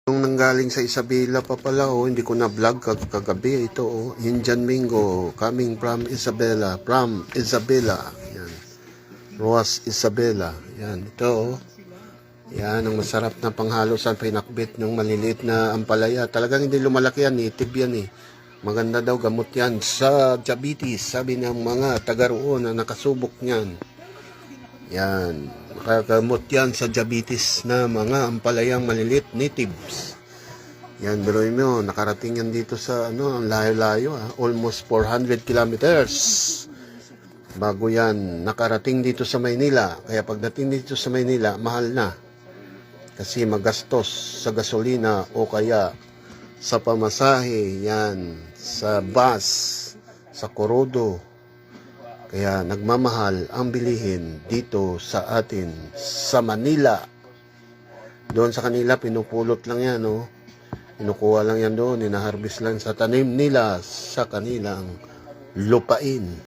Yung nanggaling sa Isabela pa pala, hindi ko na vlog kagabi. Ito, Indian Mingo, coming from Isabela. Yan. Roas Isabela. Yan, ito, yan, ang masarap na panghalo sa pinakbit ng maliliit na ampalaya. Talagang hindi lumalaki yan, native yan eh. Maganda daw gamot yan sa diabetes, sabi ng mga taga roon na nakasubok niyan. Yan, makagamot yan sa diabetes na mga ampalayang malilit natives. Yan, biruin mo, nakarating yan dito sa ang layo-layo, almost 400 kilometers. Bago yan nakarating dito sa Maynila. Kaya pagdating dito sa Maynila, mahal na. Kasi magastos sa gasolina o kaya sa pamasahe, yan, sa bus, sa korodo. Kaya nagmamahal ang bilihin dito sa atin sa Manila. Doon sa kanila pinupulot lang yan, no? Kinukuha lang yan doon, inaharbis lang sa tanim nila sa kanilang lupain.